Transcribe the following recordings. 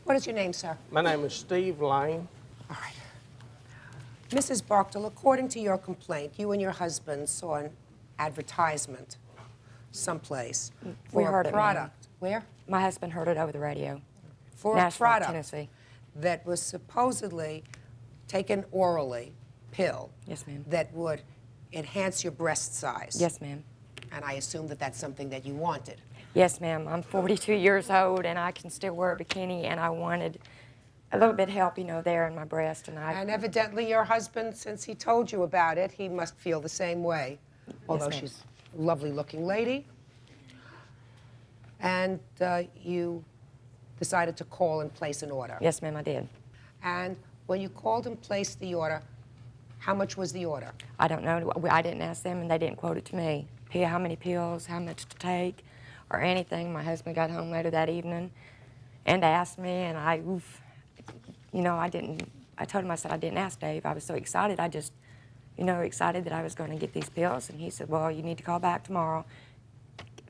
What is your name, sir? My name is Steve Lane. All right. Mrs. Barkdale, according to your complaint, you and your husband saw an advertisement someplace We for heard a it, ma'am. product. Where? My husband heard it over the radio. For Nashville, a product Tennessee. that was supposedly taken orally, pill. Yes, ma'am. That would enhance your breast size. Yes, ma'am. And I assume that that's something that you wanted. Yes, ma'am. I'm 42 years old, and I can still wear a bikini, and I wanted a little bit of help, you know, there in my breast. And evidently your husband, since he told you about it, he must feel the same way. Although ma'am. she's a lovely-looking lady. And you decided to call and place an order. Yes, ma'am, I did. And when you called and placed the order, how much was the order? I don't know. I didn't ask them, and they didn't quote it to me. How many pills, how much to take, or anything. My husband got home later that evening and asked me, and you know, I told him, I said, I didn't ask Dave. I was so excited. I just, you know, excited that I was going to get these pills. And he said, well, you need to call back tomorrow,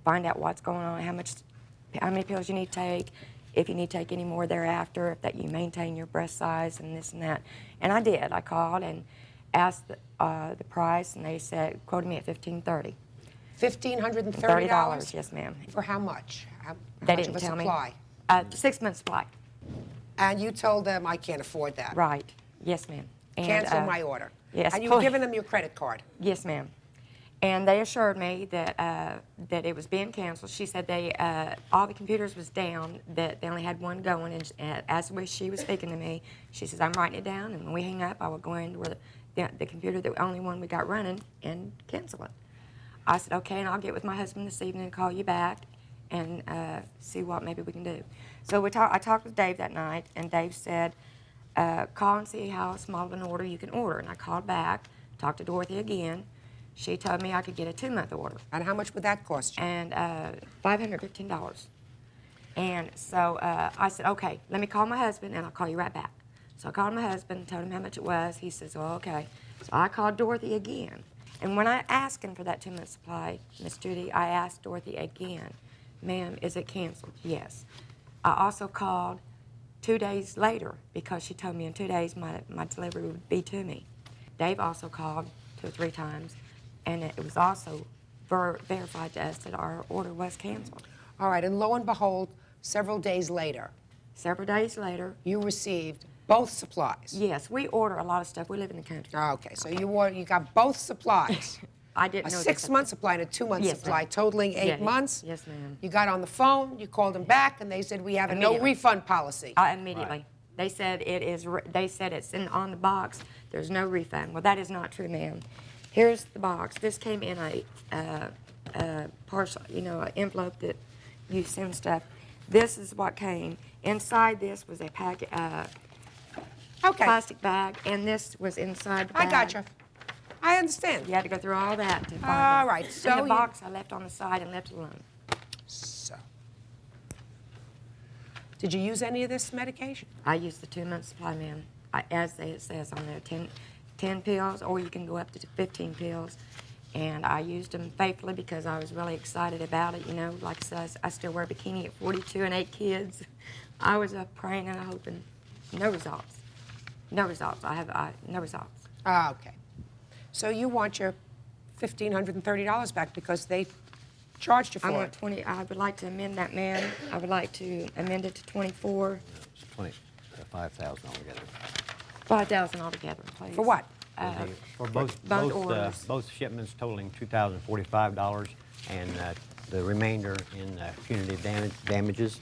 find out what's going on, how many pills you need to take, if you need to take any more thereafter, if that you maintain your breast size and this and that. And I did. I called and asked the price, and they said, quoted me at $1,530. $1,530? Yes, ma'am. For how much? How They much didn't of a tell supply? me. 6 months supply. And you told them, I can't afford that. Right. Yes, ma'am. And, Cancel my order. Yes, And you've please. given them your credit card. Yes, ma'am. And they assured me that that it was being canceled. She said all the computers was down, that they only had one going. And as she was speaking to me, she says, I'm writing it down, and when we hang up, I will go into where the computer, the only one we got running, and cancel it. I said, okay, and I'll get with my husband this evening and call you back and see what maybe we can do. So I talked with Dave that night, and Dave said, call and see how small of an order you can order. And I called back, talked to Dorothy again. She told me I could get a 2-month order. And how much would that cost you? And $515. And so I said, okay, let me call my husband, and I'll call you right back. So I called my husband and told him how much it was. He says, well, okay. So I called Dorothy again. And when I asked him for that 2-month supply, Miss Judy, I asked Dorothy again, ma'am, is it canceled? Yes. I also called 2 days later because she told me in 2 days my delivery would be to me. Dave also called 2 or 3 times, and it was also verified to us that our order was canceled. All right, and lo and behold, several days later, You received both supplies. Yes, we order a lot of stuff. We live in the country. Okay, so you got both supplies. I didn't know A that. 6-month supply and a 2-month Yes, supply, ma'am. totaling 8 Yeah, months. yes, ma'am. You got on the phone, you called them back, and they said, we have a no Immediately. refund policy. Immediately. Right. They said it's on the box. There's no refund. Well, that is not true, ma'am. Here's the box. This came in a parcel, you know, an envelope that you send stuff. This is what came. Inside this was a packet, Okay, plastic bag, and this was inside the bag. I got you. I understand. You had to go through all that to find All it. right, so And the you- box I left on the side and left it alone. So, did you use any of this medication? I use the 2-month supply, ma'am. As it says on there, 10 pills, or you can go up to 15 pills. And I used them faithfully because I was really excited about it. You know, like I said, I still wear a bikini at 42 and 8 kids. I was praying and hoping. No results. No results. No results. Okay. So you want your $1,530 back because they charged you for I it. want 20. I would like to amend that, ma'am. I would like to amend it to 24. It's 5,000 altogether. 5,000 altogether, please. For what? For both orders. both shipments totaling $2,045, and the remainder in punitive damages.